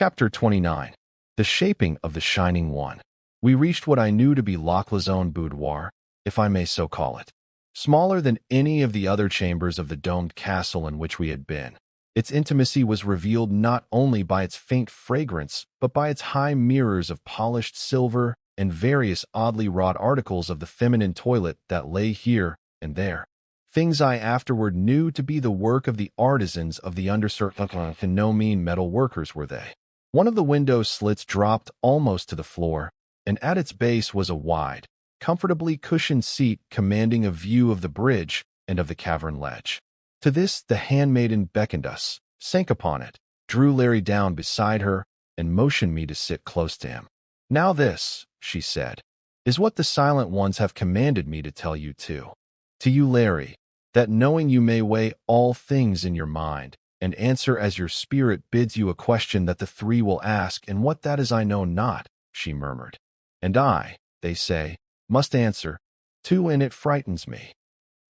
Chapter 29. The Shaping of the Shining One. We reached what I knew to be Lachlan's own boudoir, if I may so call it. Smaller than any of the other chambers of the domed castle in which we had been, its intimacy was revealed not only by its faint fragrance, but by its high mirrors of polished silver and various oddly wrought articles of the feminine toilet that lay here and there. Things I afterward knew to be the work of the artisans of the undercircle, and no mean metal workers were they. One of the window slits dropped almost to the floor, and at its base was a wide, comfortably cushioned seat commanding a view of the bridge and of the cavern ledge. To this the handmaiden beckoned us, sank upon it, drew Larry down beside her, and motioned me to sit close to him. "Now this," she said, "is what the Silent Ones have commanded me to tell you too. To you, Larry, that knowing you may weigh all things in your mind, and answer as your spirit bids you a question that the three will ask, and what that is I know not," she murmured. "And I," they say, "must answer, too, and it frightens me."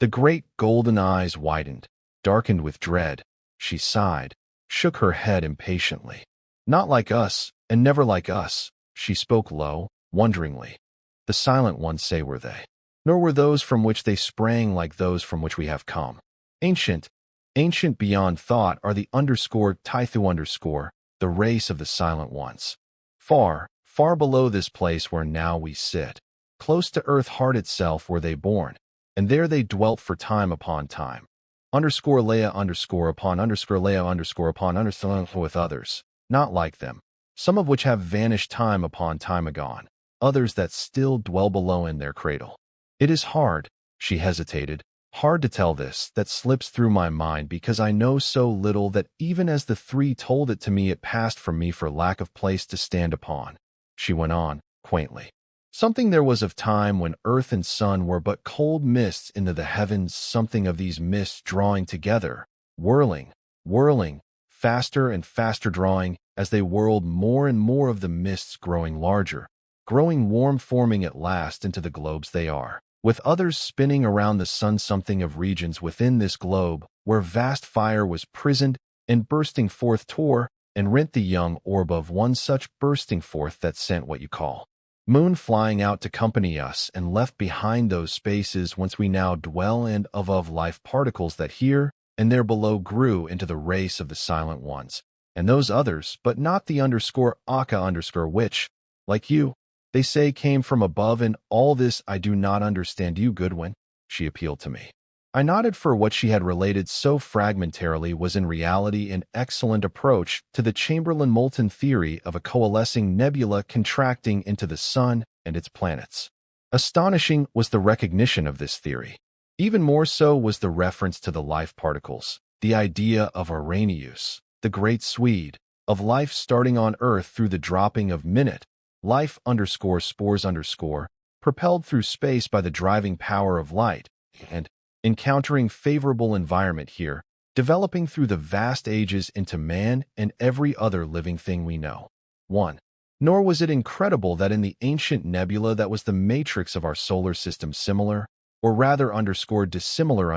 The great golden eyes widened, darkened with dread. She sighed, shook her head impatiently. "Not like us, and never like us," she spoke low, wonderingly. "The Silent Ones say were they. Nor were those from which they sprang like those from which we have come. Ancient beyond thought are the the race of the Silent Ones. Far, far below this place where now we sit. Close to earth heart itself were they born, and there they dwelt for time upon time. Leia upon Leia upon with others, not like them, some of which have vanished time upon time agone, others that still dwell below in their cradle. It is hard," she hesitated, "hard to tell this, that slips through my mind because I know so little that even as the three told it to me it passed from me for lack of place to stand upon." She went on, quaintly. "Something there was of time when earth and sun were but cold mists into the heavens, something of these mists drawing together, whirling, faster and faster drawing, as they whirled more and more of the mists growing larger, growing warm, forming at last into the globes they are. With others spinning around the sun, something of regions within this globe, where vast fire was prisoned, and bursting forth tore and rent the young orb of one such bursting forth that sent what you call moon flying out to company us, and left behind those spaces whence we now dwell, and of life particles that here and there below grew into the race of the Silent Ones, and those others, but not the Aka which, like you, they say came from above. And all this I do not understand. You, Goodwin?" she appealed to me. I nodded, for what she had related so fragmentarily was in reality an excellent approach to the Chamberlain Moulton theory of a coalescing nebula contracting into the sun and its planets. Astonishing was the recognition of this theory. Even more so was the reference to the life particles, the idea of Arrhenius, the great Swede, of life starting on Earth through the dropping of minute, life spores propelled through space by the driving power of light, and, encountering favorable environment here, developing through the vast ages into man and every other living thing we know. 1. Nor was it incredible that in the ancient nebula that was the matrix of our solar system similar, or rather dissimilar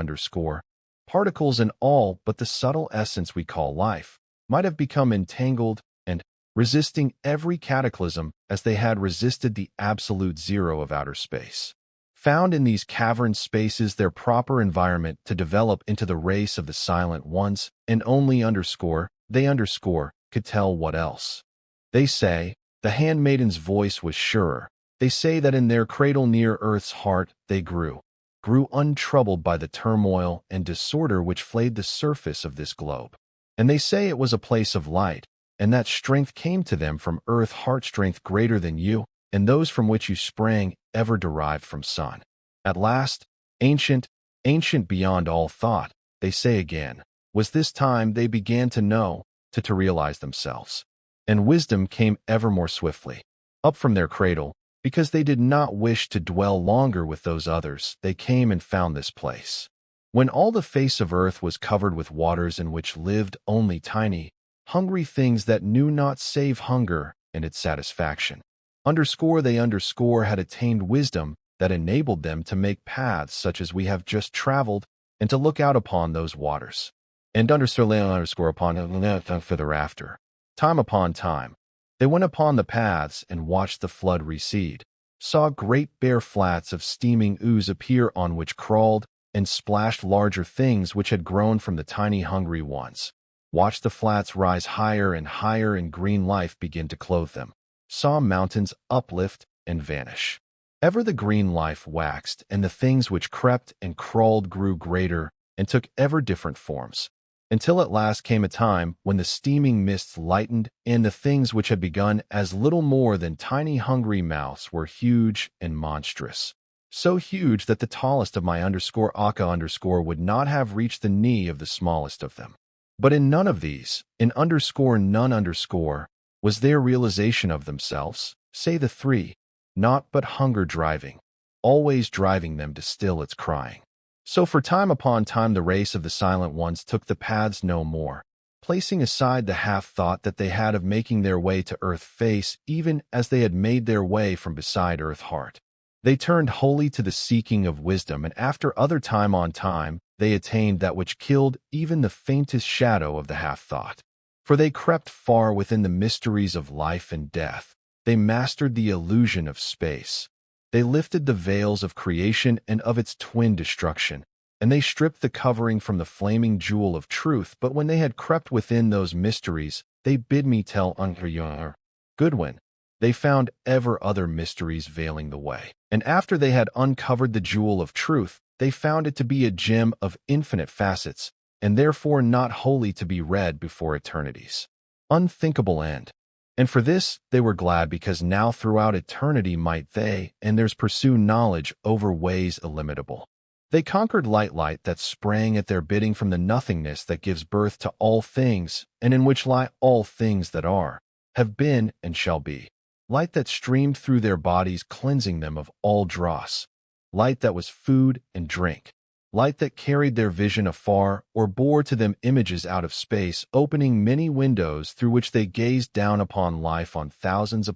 particles in all but the subtle essence we call life, might have become entangled and resisting every cataclysm as they had resisted the absolute zero of outer space. Found in these cavern spaces their proper environment to develop into the race of the Silent Ones, and only they could tell what else. They say, the handmaiden's voice was surer, they say that in their cradle near earth's heart they grew untroubled by the turmoil and disorder which flayed the surface of this globe. And they say it was a place of light, and that strength came to them from earth heart, strength greater than you, and those from which you sprang ever derived from sun. At last, ancient beyond all thought, they say again, was this time they began to know, to realize themselves. And wisdom came ever more swiftly, up from their cradle, because they did not wish to dwell longer with those others, they came and found this place. When all the face of earth was covered with waters in which lived only tiny, hungry things that knew not save hunger and its satisfaction. They had attained wisdom that enabled them to make paths such as we have just traveled, and to look out upon those waters, and upon further after. Time upon time, they went upon the paths and watched the flood recede, saw great bare flats of steaming ooze appear on which crawled and splashed larger things which had grown from the tiny hungry ones, watched the flats rise higher and higher and green life begin to clothe them, saw mountains uplift and vanish. Ever the green life waxed, and the things which crept and crawled grew greater and took ever different forms, until at last came a time when the steaming mists lightened, and the things which had begun as little more than tiny hungry mouths were huge and monstrous. So huge that the tallest of my aka would not have reached the knee of the smallest of them. But in none of these, in none was there realization of themselves, say the three, naught but hunger driving, always driving them to still its crying. So for time upon time the race of the silent ones took the paths no more, placing aside the half-thought that they had of making their way to earth face, even as they had made their way from beside earth heart. They turned wholly to the seeking of wisdom, and after other time on time, they attained that which killed even the faintest shadow of the half-thought. For they crept far within the mysteries of life and death. They mastered the illusion of space. They lifted the veils of creation and of its twin destruction, and they stripped the covering from the flaming jewel of truth. But when they had crept within those mysteries, they bid me tell unto Goodwin, they found ever other mysteries veiling the way. And after they had uncovered the jewel of truth, they found it to be a gem of infinite facets, and therefore not wholly to be read before eternity's unthinkable end. And for this they were glad, because now throughout eternity might they and theirs pursue knowledge over ways illimitable. They conquered light that sprang at their bidding from the nothingness that gives birth to all things, and in which lie all things that are, have been, and shall be. Light that streamed through their bodies, cleansing them of all dross. Light that was food and drink. Light that carried their vision afar, or bore to them images out of space, opening many windows through which they gazed down upon life on thousands of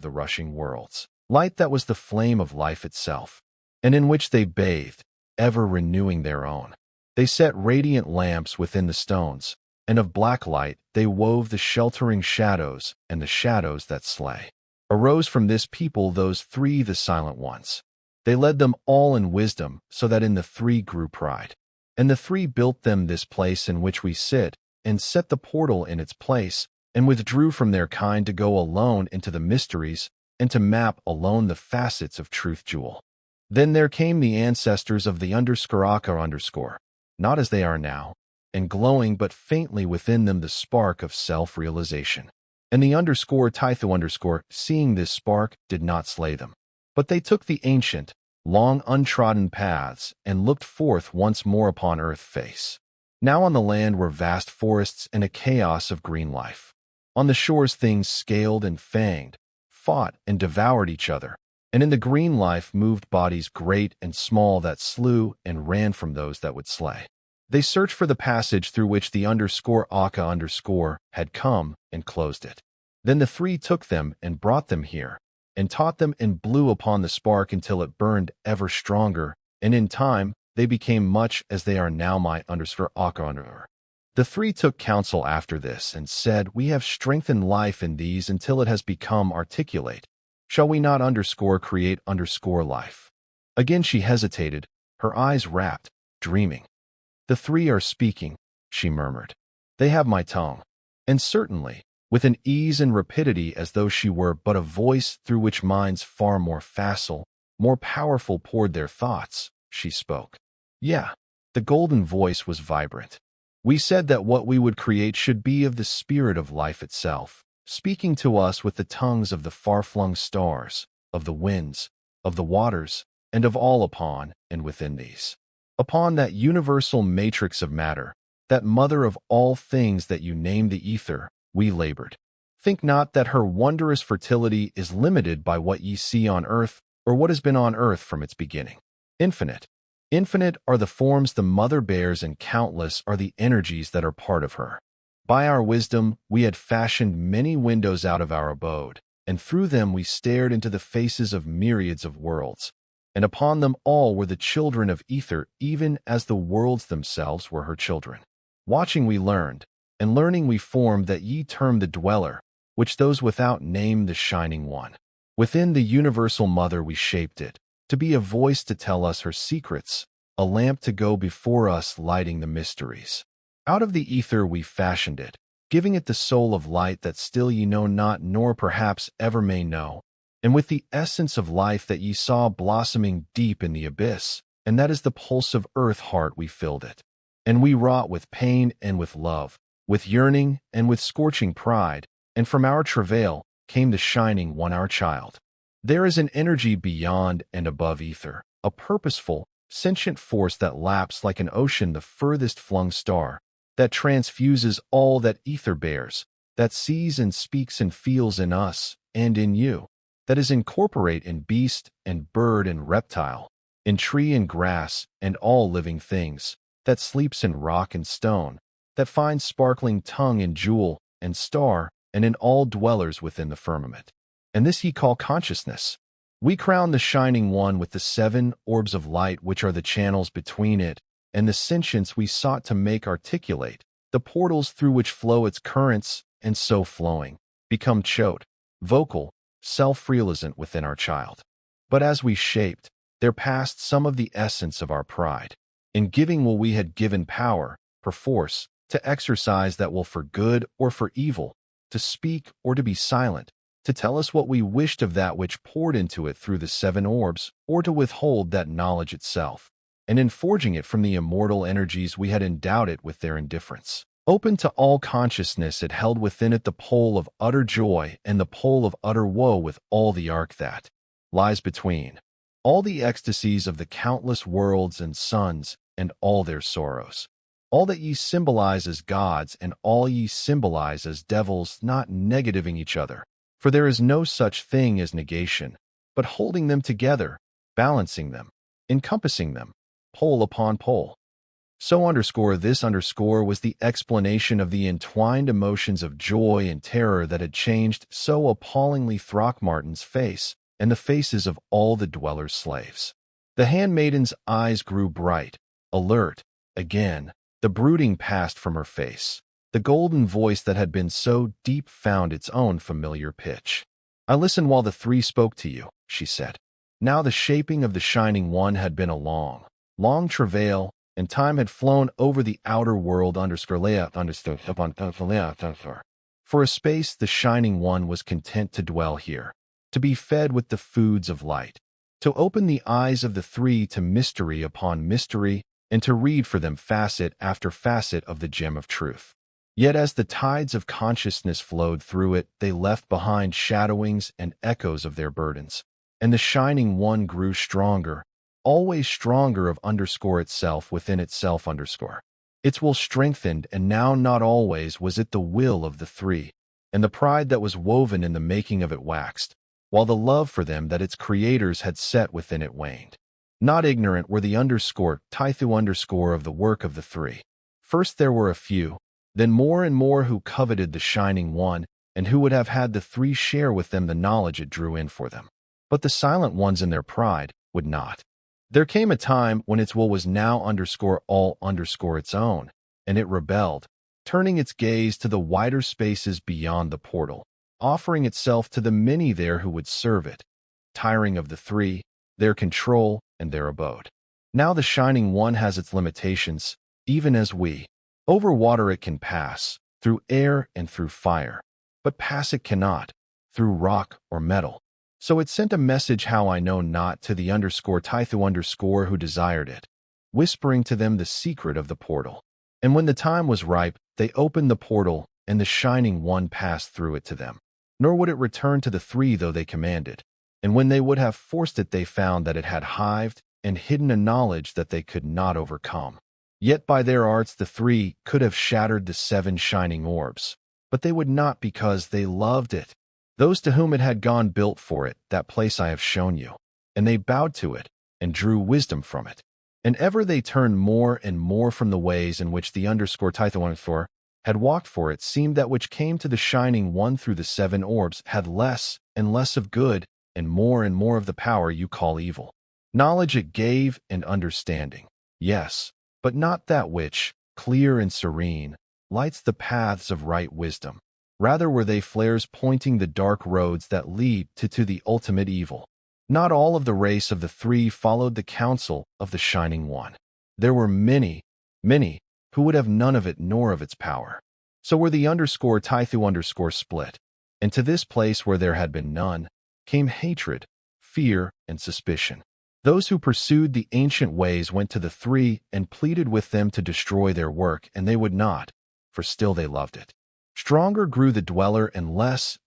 the rushing worlds. Light that was the flame of life itself, and in which they bathed, ever renewing their own. They set radiant lamps within the stones, and of black light they wove the sheltering shadows, and the shadows that slay. Arose from this people those three, the silent ones. They led them all in wisdom, so that in the three grew pride. And the three built them this place in which we sit, and set the portal in its place, and withdrew from their kind to go alone into the mysteries, and to map alone the facets of truth jewel. Then there came the ancestors of the aka, not as they are now, and glowing but faintly within them the spark of self-realization. And the _Tytho_, seeing this spark, did not slay them. But they took the ancient, long untrodden paths, and looked forth once more upon earth face. Now on the land were vast forests and a chaos of green life. On the shores things scaled and fanged, fought and devoured each other, and in the green life moved bodies great and small that slew and ran from those that would slay. They searched for the passage through which the aka_ had come and closed it. Then the three took them and brought them here, and taught them and blew upon the spark until it burned ever stronger, and in time they became much as they are now my aka. The three took counsel after this and said, we have strengthened life in these until it has become articulate. Shall we not create life? Again she hesitated, her eyes rapt, dreaming. The three are speaking, she murmured. They have my tongue. And certainly, with an ease and rapidity as though she were but a voice through which minds far more facile, more powerful poured their thoughts, she spoke. Yeah, the golden voice was vibrant. We said that what we would create should be of the spirit of life itself, speaking to us with the tongues of the far-flung stars, of the winds, of the waters, and of all upon and within these. Upon that universal matrix of matter, that mother of all things that you name the ether, we labored. Think not that her wondrous fertility is limited by what ye see on earth, or what has been on earth from its beginning. Infinite. Infinite are the forms the mother bears, and countless are the energies that are part of her. By our wisdom, we had fashioned many windows out of our abode, and through them we stared into the faces of myriads of worlds, and upon them all were the children of ether, even as the worlds themselves were her children. Watching we learned, and learning we formed that ye term the dweller, which those without name the shining one. Within the universal mother we shaped it, to be a voice to tell us her secrets, a lamp to go before us lighting the mysteries. Out of the ether we fashioned it, giving it the soul of light that still ye know not nor perhaps ever may know, and with the essence of life that ye saw blossoming deep in the abyss, and that is the pulse of earth heart we filled it. And we wrought with pain and with love, with yearning and with scorching pride, and from our travail came the shining one our child. There is an energy beyond and above ether, a purposeful, sentient force that laps like an ocean the furthest flung star, that transfuses all that ether bears, that sees and speaks and feels in us and in you, that is incorporate in beast and bird and reptile, in tree and grass and all living things, that sleeps in rock and stone, that finds sparkling tongue in jewel and star and in all dwellers within the firmament. And this ye call consciousness. We crown the shining one with the 7 orbs of light which are the channels between it and the sentience we sought to make articulate, the portals through which flow its currents, and so flowing, become chode, vocal, self-realizant within our child. But as we shaped, there passed some of the essence of our pride. In giving will we had given power, perforce, to exercise that will for good or for evil, to speak or to be silent, to tell us what we wished of that which poured into it through the 7 orbs, or to withhold that knowledge itself. And in forging it from the immortal energies we had endowed it with their indifference. Open to all consciousness, it held within it the pole of utter joy and the pole of utter woe, with all the arc that lies between, all the ecstasies of the countless worlds and suns and all their sorrows, all that ye symbolize as gods and all ye symbolize as devils, not negativing each other, for there is no such thing as negation, but holding them together, balancing them, encompassing them, pole upon pole. So this was the explanation of the entwined emotions of joy and terror that had changed so appallingly Throckmorton's face and the faces of all the dwellers' slaves. The handmaiden's eyes grew bright, alert, again, the brooding passed from her face. The golden voice that had been so deep found its own familiar pitch. I listened while the 3 spoke to you, she said. Now the shaping of the shining one had been a long travail, and time had flown over the outer world For a space the shining one was content to dwell here, to be fed with the foods of light, to open the eyes of the 3 to mystery upon mystery, and to read for them facet after facet of the gem of truth. Yet as the tides of consciousness flowed through it, they left behind shadowings and echoes of their burdens, and the shining one grew stronger, always stronger of itself within itself. Its will strengthened, and now not always was it the will of the 3, and the pride that was woven in the making of it waxed, while the love for them that its creators had set within it waned. Not ignorant were the Tithu of the work of the 3. First there were a few, then more and more who coveted the shining one, and who would have had the 3 share with them the knowledge it drew in for them. But the silent ones in their pride would not. There came a time when its will was now all its own, and it rebelled, turning its gaze to the wider spaces beyond the portal, offering itself to the many there who would serve it, tiring of the 3, their control, and their abode. Now the shining one has its limitations, even as we. Over water it can pass, through air and through fire, but pass it cannot, through rock or metal. So it sent a message, how I know not, to the Tithu who desired it, whispering to them the secret of the portal. And when the time was ripe, they opened the portal, and the shining one passed through it to them. Nor would it return to the 3 though they commanded. And when they would have forced it, they found that it had hived and hidden a knowledge that they could not overcome. Yet by their arts the 3 could have shattered the 7 shining orbs, but they would not, because they loved it. Those to whom it had gone built for it that place I have shown you, and they bowed to it, and drew wisdom from it. And ever they turned more and more from the ways in which the Tithu had walked, for it seemed that which came to the shining one through the 7 orbs had less and less of good, and more of the power you call evil. Knowledge it gave, and understanding, yes, but not that which, clear and serene, lights the paths of right wisdom. Rather were they flares pointing the dark roads that lead to the ultimate evil. Not all of the race of the three followed the counsel of the Shining One. There were many, many, who would have none of it nor of its power. So were the underscore Tithu underscore split. And to this place where there had been none, came hatred, fear, and suspicion. Those who pursued the ancient ways went to the three and pleaded with them to destroy their work, and they would not, for still they loved it. Stronger grew the dweller, and less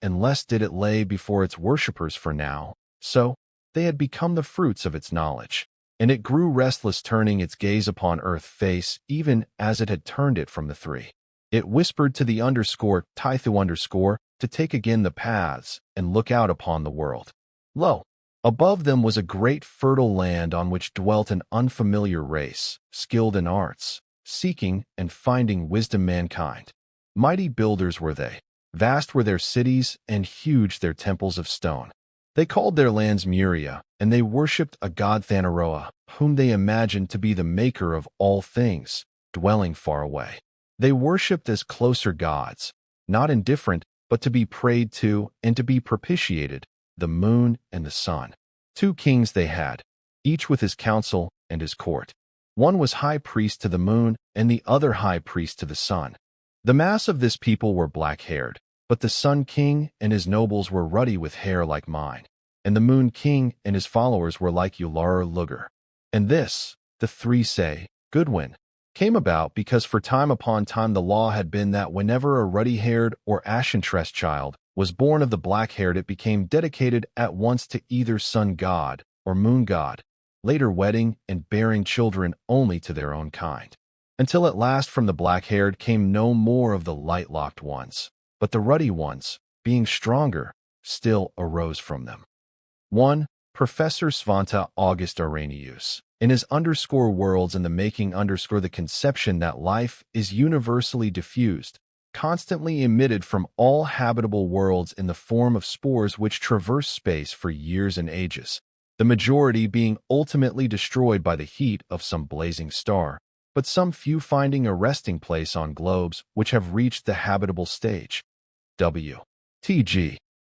did it lay before its worshippers for now. So they had become the fruits of its knowledge. And it grew restless, turning its gaze upon earth face, even as it had turned it from the three. It whispered to the underscore Tithu underscore to take again the paths and look out upon the world. Lo! Above them was a great fertile land on which dwelt an unfamiliar race, skilled in arts, seeking and finding wisdom mankind. Mighty builders were they, vast were their cities, and huge their temples of stone. They called their lands Muria, and they worshipped a god Thanaroa, whom they imagined to be the maker of all things, dwelling far away. They worshipped as closer gods, not indifferent, but to be prayed to and to be propitiated, the moon and the sun. 2 kings they had, each with his council and his court. One was high priest to the moon, and the other high priest to the sun. The mass of this people were black-haired, but the Sun King and his nobles were ruddy with hair like mine, and the Moon King and his followers were like Ular Lugar. And this, the three say, Goodwin, came about because for time upon time the law had been that whenever a ruddy-haired or ashen-tressed child was born of the black-haired, it became dedicated at once to either sun god or moon god, later wedding and bearing children only to their own kind. Until at last from the black-haired came no more of the light-locked ones, but the ruddy ones, being stronger, still arose from them. 1. Professor Svante August Arrhenius, in his underscore worlds in the making underscore the conception that life is universally diffused, constantly emitted from all habitable worlds in the form of spores which traverse space for years and ages, the majority being ultimately destroyed by the heat of some blazing star, but some few finding a resting place on globes which have reached the habitable stage. W. T.G.